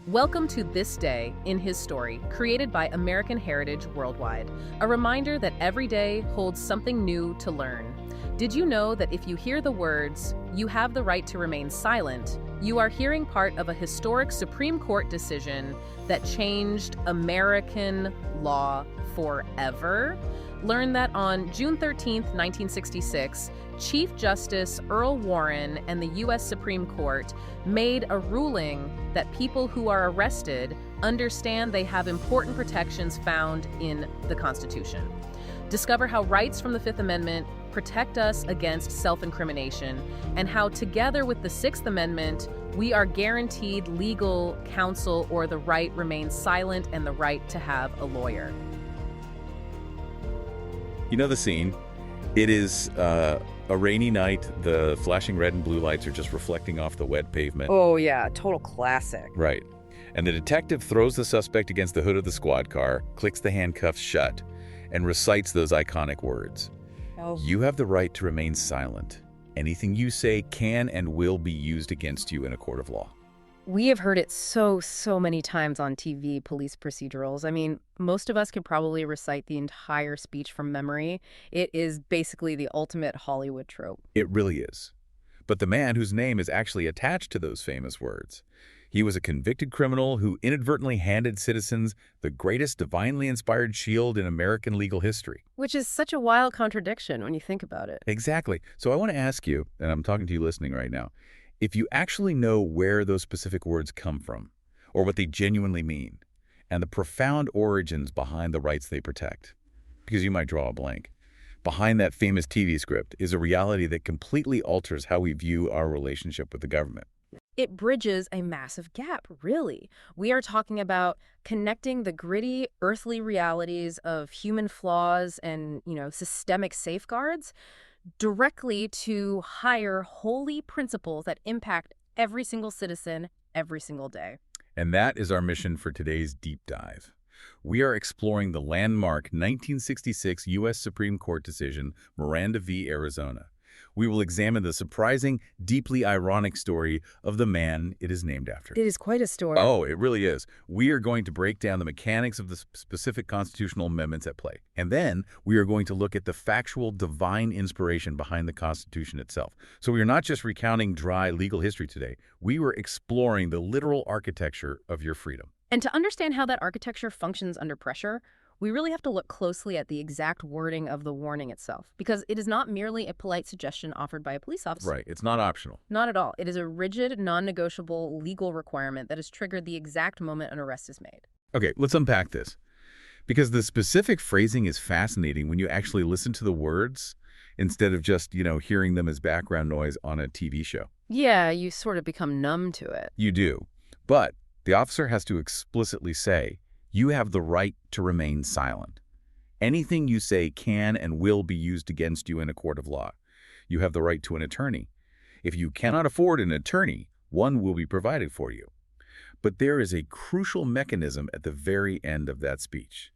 Welcome to This Day in His Story, created by American Heritage Worldwide. A reminder that every day holds something new to learn. Did you know that if you hear the words, "You have the right to remain silent," you are hearing part of a historic Supreme Court decision that changed American law forever? Learn that on June 13th, 1966, Chief Justice Earl Warren and the U.S. Supreme Court made a ruling that people who are arrested understand they have important protections found in the Constitution. Discover how rights from the Fifth Amendment protect us against self-incrimination, and how together with the Sixth Amendment, we are guaranteed legal counsel, or the right remain silent and the right to have a lawyer. You know the scene. It is a rainy night. The flashing red and blue lights are just reflecting off the wet pavement. Oh, yeah, total classic. Right. And the detective throws the suspect against the hood of the squad car, clicks the handcuffs shut, and recites those iconic words. Oh. You have the right to remain silent. Anything you say can and will be used against you in a court of law. We have heard it so many times on TV, police procedurals. I mean, most of us could probably recite the entire speech from memory. It is basically the ultimate Hollywood trope. It really is. But the man whose name is actually attached to those famous words, he was a convicted criminal who inadvertently handed citizens the greatest divinely inspired shield in American legal history. Which is such a wild contradiction when you think about it. Exactly. So I want to ask you, and I'm talking to you listening right now, if you actually know where those specific words come from, or what they genuinely mean, and the profound origins behind the rights they protect, because you might draw a blank, behind that famous TV script is a reality that completely alters how we view our relationship with the government. It bridges a massive gap, really. We are talking about connecting the gritty, earthly realities of human flaws and, systemic safeguards directly to higher, holy principles that impact every single citizen every single day. And that is our mission for today's deep dive. We are exploring the landmark 1966 U.S. Supreme Court decision, Miranda v. Arizona. We will examine the surprising, deeply ironic story of the man it is named after. It is quite a story. Oh, it really is. We are going to break down the mechanics of the specific constitutional amendments at play. And then we are going to look at the factual divine inspiration behind the Constitution itself. So we are not just recounting dry legal history today. We were exploring the literal architecture of your freedom. And to understand how that architecture functions under pressure, we really have to look closely at the exact wording of the warning itself, because it is not merely a polite suggestion offered by a police officer. Right. It's not optional. Not at all. It is a rigid, non-negotiable legal requirement that is triggered the exact moment an arrest is made. Okay, let's unpack this. Because the specific phrasing is fascinating when you actually listen to the words instead of just, hearing them as background noise on a TV show. Yeah, you sort of become numb to it. You do. But the officer has to explicitly say, you have the right to remain silent. Anything you say can and will be used against you in a court of law. You have the right to an attorney. If you cannot afford an attorney, one will be provided for you. But there is a crucial mechanism at the very end of that speech.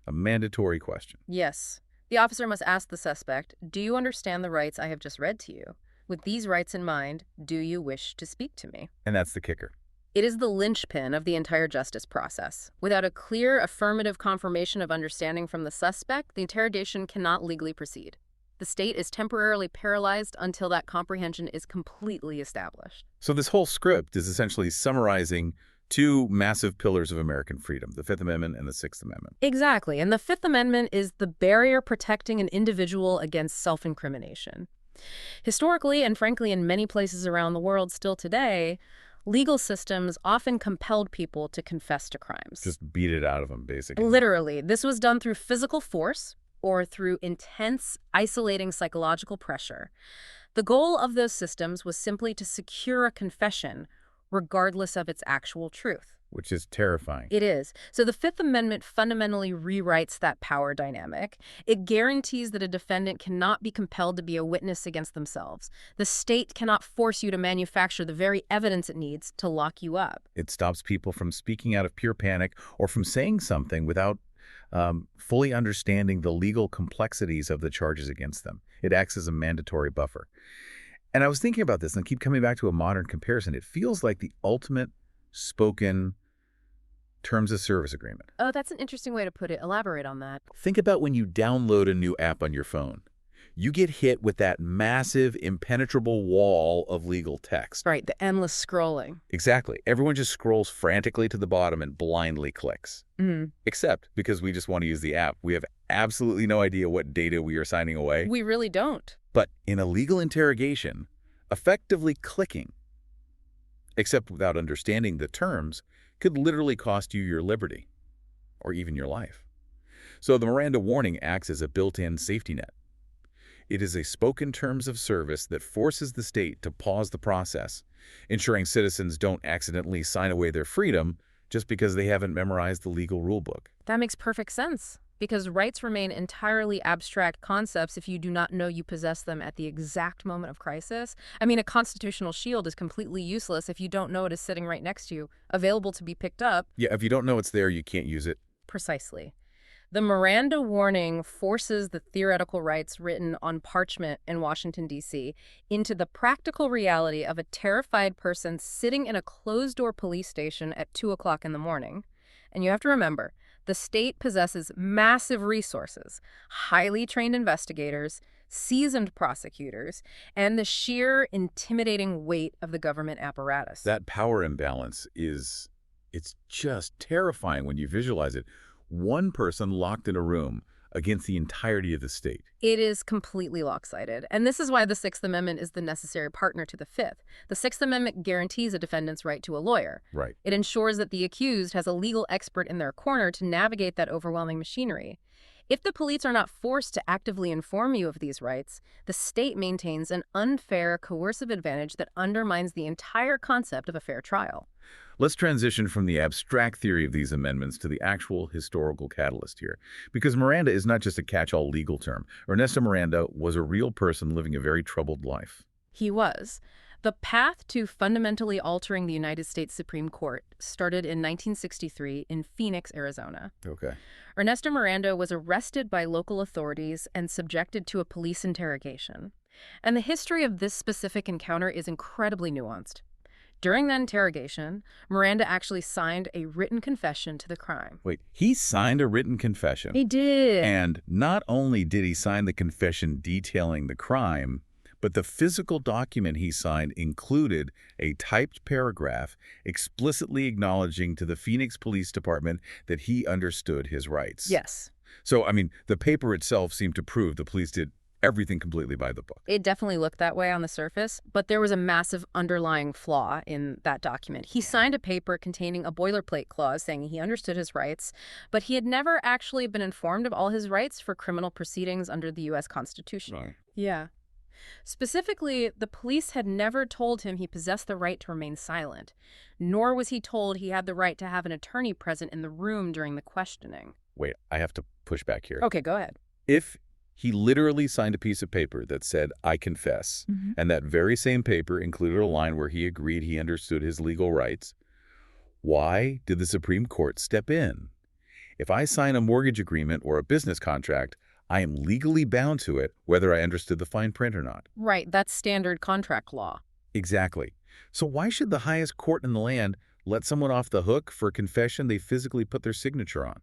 A mandatory question. Yes. The officer must ask the suspect, do you understand the rights I have just read to you? With these rights in mind, do you wish to speak to me? And that's the kicker. It is the linchpin of the entire justice process. Without a clear, affirmative confirmation of understanding from the suspect, the interrogation cannot legally proceed. The state is temporarily paralyzed until that comprehension is completely established. So this whole script is essentially summarizing two massive pillars of American freedom, the Fifth Amendment and the Sixth Amendment. Exactly. And the Fifth Amendment is the barrier protecting an individual against self-incrimination. Historically, and frankly in many places around the world still today, legal systems often compelled people to confess to crimes. Just beat it out of them, basically. Literally. This was done through physical force or through intense, isolating psychological pressure. The goal of those systems was simply to secure a confession, regardless of its actual truth. Which is terrifying. It is. So the Fifth Amendment fundamentally rewrites that power dynamic. It guarantees that a defendant cannot be compelled to be a witness against themselves. The state cannot force you to manufacture the very evidence it needs to lock you up. It stops people from speaking out of pure panic or from saying something without fully understanding the legal complexities of the charges against them. It acts as a mandatory buffer. And I was thinking about this and keep coming back to a modern comparison. It feels like the ultimate spoken terms of service agreement. Oh, that's an interesting way to put it. Elaborate on that. Think about when you download a new app on your phone. You get hit with that massive, impenetrable wall of legal text. Right, the endless scrolling. Exactly. Everyone just scrolls frantically to the bottom and blindly clicks. Mm-hmm. Except because we just want to use the app. We have absolutely no idea what data we are signing away. We really don't. But in a legal interrogation, effectively clicking, except without understanding the terms, could literally cost you your liberty or even your life. So the Miranda warning acts as a built-in safety net. It is a spoken terms of service that forces the state to pause the process, ensuring citizens don't accidentally sign away their freedom just because they haven't memorized the legal rulebook. That makes perfect sense, because rights remain entirely abstract concepts if you do not know you possess them at the exact moment of crisis. I mean, a constitutional shield is completely useless if you don't know it is sitting right next to you, available to be picked up. Yeah, if you don't know it's there, you can't use it. Precisely. The Miranda warning forces the theoretical rights written on parchment in Washington, D.C. into the practical reality of a terrified person sitting in a closed-door police station at 2 o'clock in the morning. And you have to remember, the state possesses massive resources, highly trained investigators, seasoned prosecutors, and the sheer intimidating weight of the government apparatus. That power imbalance it's just terrifying when you visualize it. One person locked in a room against the entirety of the state. It is completely lopsided, and this is why the Sixth Amendment is the necessary partner to the Fifth. The Sixth Amendment guarantees a defendant's right to a lawyer. Right. It ensures that the accused has a legal expert in their corner to navigate that overwhelming machinery. If the police are not forced to actively inform you of these rights, the state maintains an unfair, coercive advantage that undermines the entire concept of a fair trial. Let's transition from the abstract theory of these amendments to the actual historical catalyst here. Because Miranda is not just a catch-all legal term. Ernesto Miranda was a real person living a very troubled life. He was. The path to fundamentally altering the United States Supreme Court started in 1963 in Phoenix, Arizona. Okay. Ernesto Miranda was arrested by local authorities and subjected to a police interrogation. And the history of this specific encounter is incredibly nuanced. During that interrogation, Miranda actually signed a written confession to the crime. Wait, he signed a written confession? He did. And not only did he sign the confession detailing the crime, but the physical document he signed included a typed paragraph explicitly acknowledging to the Phoenix Police Department that he understood his rights. Yes. So, I mean, the paper itself seemed to prove the police did everything completely by the book. It definitely looked that way on the surface, but there was a massive underlying flaw in that document. He signed a paper containing a boilerplate clause saying he understood his rights, but he had never actually been informed of all his rights for criminal proceedings under the U.S. Constitution. Right. Yeah. Specifically, the police had never told him he possessed the right to remain silent, nor was he told he had the right to have an attorney present in the room during the questioning. Wait, I have to push back here. Okay, go ahead. If he literally signed a piece of paper that said, "I confess," and that very same paper included a line where he agreed he understood his legal rights, why did the Supreme Court step in? If I sign a mortgage agreement or a business contract, I am legally bound to it whether I understood the fine print or not. Right, that's standard contract law. Exactly. So why should the highest court in the land let someone off the hook for a confession they physically put their signature on?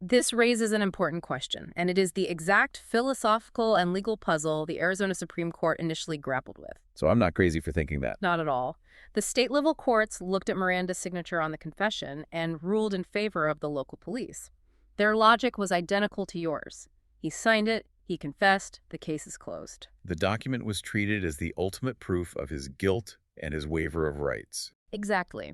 This raises an important question, and it is the exact philosophical and legal puzzle the Arizona Supreme Court initially grappled with. So I'm not crazy for thinking that. Not at all. The state-level courts looked at Miranda's signature on the confession and ruled in favor of the local police. Their logic was identical to yours. He signed it, he confessed, the case is closed. The document was treated as the ultimate proof of his guilt and his waiver of rights. Exactly.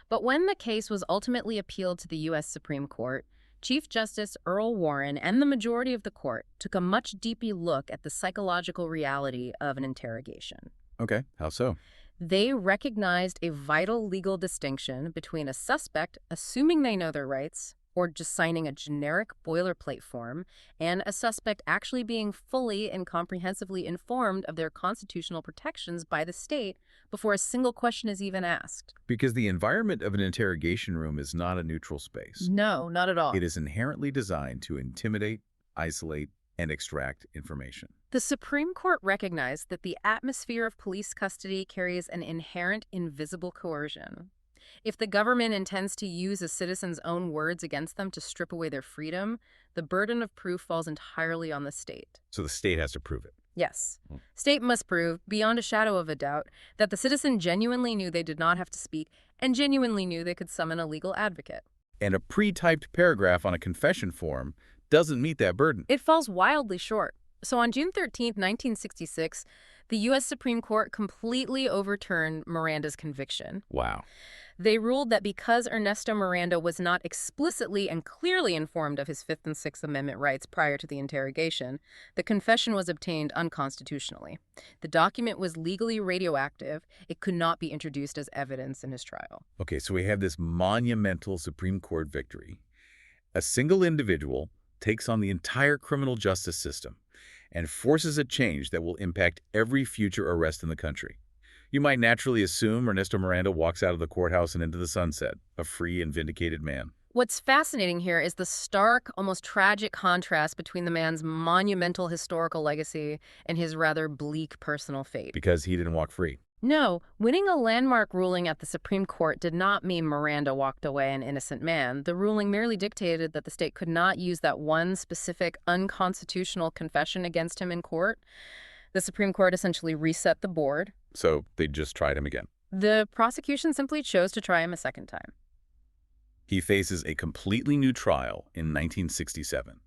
But when the case was ultimately appealed to the U.S. Supreme Court, Chief Justice Earl Warren and the majority of the court took a much deeper look at the psychological reality of an interrogation. Okay, how so? They recognized a vital legal distinction between a suspect assuming they know their rights or just signing a generic boilerplate form, and a suspect actually being fully and comprehensively informed of their constitutional protections by the state before a single question is even asked. Because the environment of an interrogation room is not a neutral space. No, not at all. It is inherently designed to intimidate, isolate, and extract information. The Supreme Court recognized that the atmosphere of police custody carries an inherent invisible coercion. If the government intends to use a citizen's own words against them to strip away their freedom, the burden of proof falls entirely on the state. So the state has to prove it. Yes. Hmm. State must prove, beyond a shadow of a doubt, that the citizen genuinely knew they did not have to speak and genuinely knew they could summon a legal advocate. And a pre-typed paragraph on a confession form doesn't meet that burden. It falls wildly short. So on June 13, 1966, the U.S. Supreme Court completely overturned Miranda's conviction. Wow. They ruled that because Ernesto Miranda was not explicitly and clearly informed of his Fifth and Sixth Amendment rights prior to the interrogation, the confession was obtained unconstitutionally. The document was legally radioactive. It could not be introduced as evidence in his trial. Okay, so we have this monumental Supreme Court victory. A single individual takes on the entire criminal justice system and forces a change that will impact every future arrest in the country. You might naturally assume Ernesto Miranda walks out of the courthouse and into the sunset, a free and vindicated man. What's fascinating here is the stark, almost tragic contrast between the man's monumental historical legacy and his rather bleak personal fate. Because he didn't walk free. No, winning a landmark ruling at the Supreme Court did not mean Miranda walked away an innocent man. The ruling merely dictated that the state could not use that one specific unconstitutional confession against him in court. The Supreme Court essentially reset the board. So they just tried him again. The prosecution simply chose to try him a second time. He faces a completely new trial in 1967.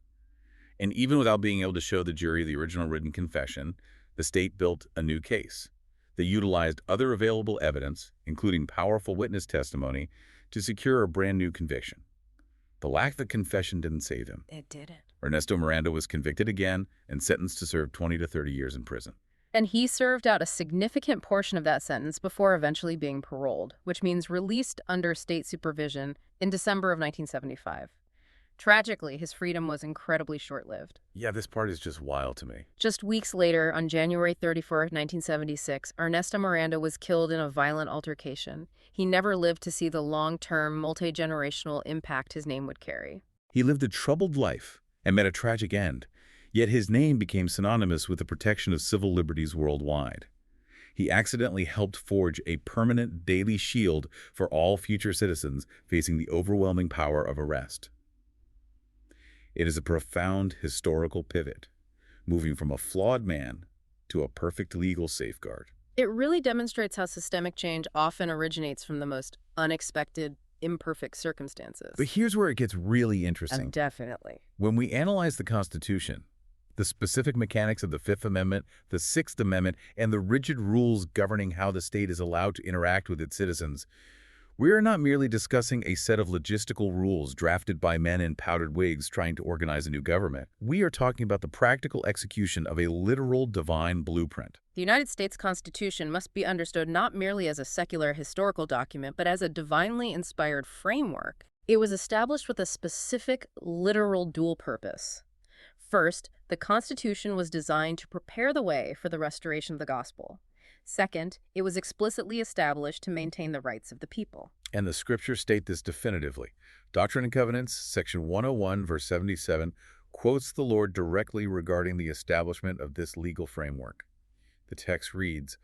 And even without being able to show the jury the original written confession, the state built a new case. They utilized other available evidence, including powerful witness testimony, to secure a brand new conviction. The lack of the confession didn't save him. It didn't. Ernesto Miranda was convicted again and sentenced to serve 20 to 30 years in prison. And he served out a significant portion of that sentence before eventually being paroled, which means released under state supervision in December of 1975. Tragically, his freedom was incredibly short-lived. Yeah, this part is just wild to me. Just weeks later, on January 31st, 1976, Ernesto Miranda was killed in a violent altercation. He never lived to see the long-term, multi-generational impact his name would carry. He lived a troubled life and met a tragic end, yet his name became synonymous with the protection of civil liberties worldwide. He accidentally helped forge a permanent daily shield for all future citizens facing the overwhelming power of arrest. It is a profound historical pivot, moving from a flawed man to a perfect legal safeguard. It really demonstrates how systemic change often originates from the most unexpected, imperfect circumstances. But here's where it gets really interesting. Definitely. When we analyze the Constitution, the specific mechanics of the Fifth Amendment, the Sixth Amendment, and the rigid rules governing how the state is allowed to interact with its citizens, we are not merely discussing a set of logistical rules drafted by men in powdered wigs trying to organize a new government. We are talking about the practical execution of a literal divine blueprint. The United States Constitution must be understood not merely as a secular historical document, but as a divinely inspired framework. It was established with a specific, literal dual purpose. First, the Constitution was designed to prepare the way for the restoration of the gospel. Second, it was explicitly established to maintain the rights of the people. And the scriptures state this definitively. Doctrine and Covenants, section 101, verse 77, quotes the Lord directly regarding the establishment of this legal framework. The text reads,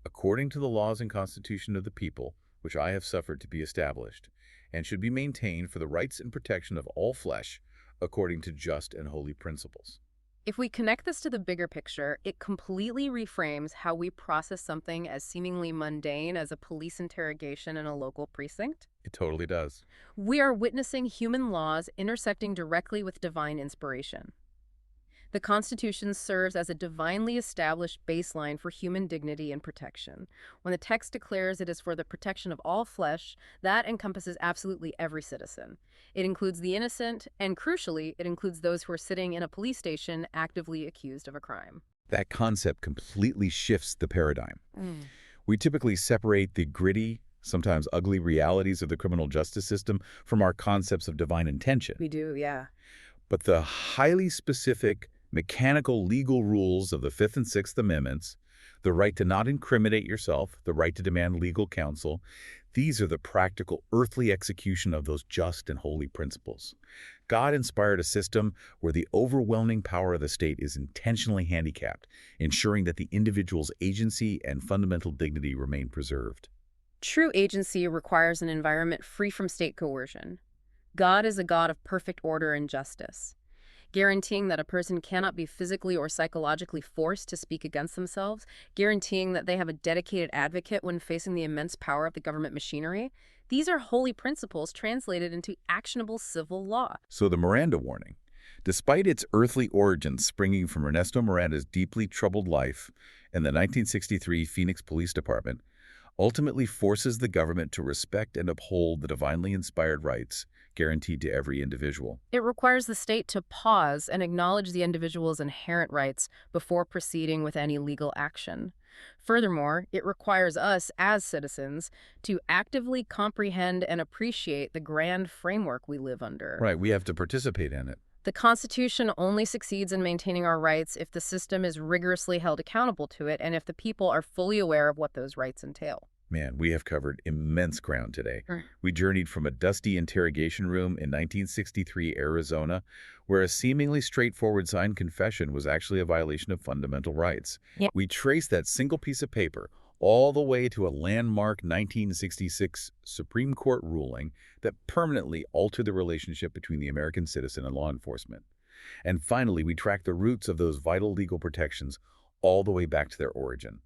"According to the laws and constitution of the people, which I have suffered to be established, and should be maintained for the rights and protection of all flesh, according to just and holy principles." If we connect this to the bigger picture, it completely reframes how we process something as seemingly mundane as a police interrogation in a local precinct. It totally does. We are witnessing human laws intersecting directly with divine inspiration. The Constitution serves as a divinely established baseline for human dignity and protection. When the text declares it is for the protection of all flesh, that encompasses absolutely every citizen. It includes the innocent, and crucially, it includes those who are sitting in a police station actively accused of a crime. That concept completely shifts the paradigm. We typically separate the gritty, sometimes ugly realities of the criminal justice system from our concepts of divine intention. We do, yeah. But the highly specific, mechanical legal rules of the Fifth and Sixth Amendments, the right to not incriminate yourself, the right to demand legal counsel, these are the practical earthly execution of those just and holy principles. God inspired a system where the overwhelming power of the state is intentionally handicapped, ensuring that the individual's agency and fundamental dignity remain preserved. True agency requires an environment free from state coercion. God is a God of perfect order and justice, guaranteeing that a person cannot be physically or psychologically forced to speak against themselves, guaranteeing that they have a dedicated advocate when facing the immense power of the government machinery. These are holy principles translated into actionable civil law. So the Miranda warning, despite its earthly origins springing from Ernesto Miranda's deeply troubled life in the 1963 Phoenix Police Department, ultimately forces the government to respect and uphold the divinely inspired rights guaranteed to every individual. It requires the state to pause and acknowledge the individual's inherent rights before proceeding with any legal action. Furthermore, it requires us as citizens to actively comprehend and appreciate the grand framework we live under. Right, we have to participate in it. The Constitution only succeeds in maintaining our rights if the system is rigorously held accountable to it and if the people are fully aware of what those rights entail. Man, we have covered immense ground today. We journeyed from a dusty interrogation room in 1963 Arizona, where a seemingly straightforward signed confession was actually a violation of fundamental rights. Yeah. We traced that single piece of paper all the way to a landmark 1966 Supreme Court ruling that permanently altered the relationship between the American citizen and law enforcement. And finally, we tracked the roots of those vital legal protections all the way back to their origin.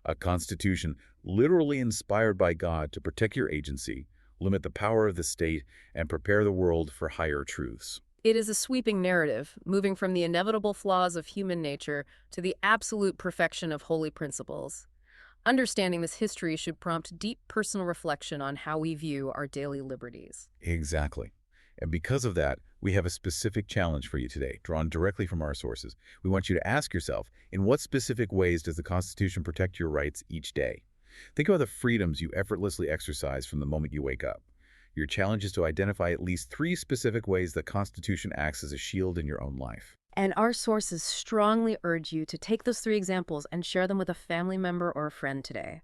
A constitution literally inspired by God to protect your agency, limit the power of the state, and prepare the world for higher truths. It is a sweeping narrative, moving from the inevitable flaws of human nature to the absolute perfection of holy principles. Understanding this history should prompt deep personal reflection on how we view our daily liberties. Exactly. And because of that, we have a specific challenge for you today, drawn directly from our sources. We want you to ask yourself, in what specific ways does the Constitution protect your rights each day? Think about the freedoms you effortlessly exercise from the moment you wake up. Your challenge is to identify at least 3 specific ways the Constitution acts as a shield in your own life. And our sources strongly urge you to take those 3 examples and share them with a family member or a friend today.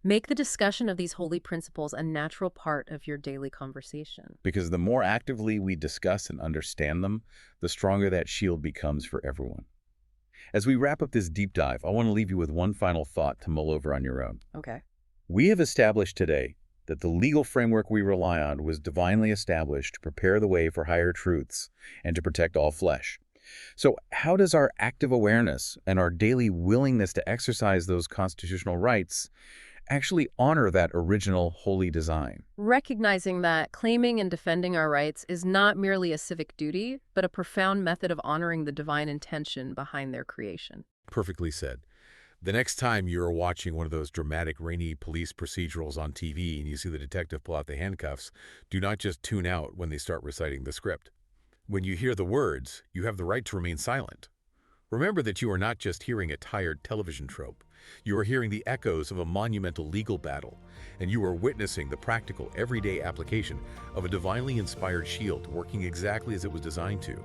Make the discussion of these holy principles a natural part of your daily conversation. Because the more actively we discuss and understand them, the stronger that shield becomes for everyone. As we wrap up this deep dive, I want to leave you with one final thought to mull over on your own. Okay. We have established today that the legal framework we rely on was divinely established to prepare the way for higher truths and to protect all flesh. So how does our active awareness and our daily willingness to exercise those constitutional rights actually honor that original holy design? Recognizing that claiming and defending our rights is not merely a civic duty, but a profound method of honoring the divine intention behind their creation. Perfectly said. The next time you're watching one of those dramatic, rainy police procedurals on TV and you see the detective pull out the handcuffs, do not just tune out when they start reciting the script. When you hear the words, you have the right to remain silent. Remember that you are not just hearing a tired television trope. You are hearing the echoes of a monumental legal battle, and you are witnessing the practical, everyday application of a divinely inspired shield working exactly as it was designed to.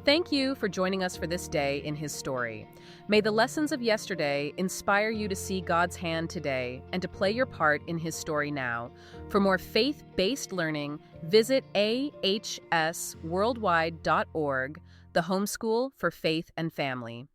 Thank you for joining us for this day in His story. May the lessons of yesterday inspire you to see God's hand today and to play your part in His story now. For more faith-based learning, visit ahsworldwide.org, the homeschool for faith and family.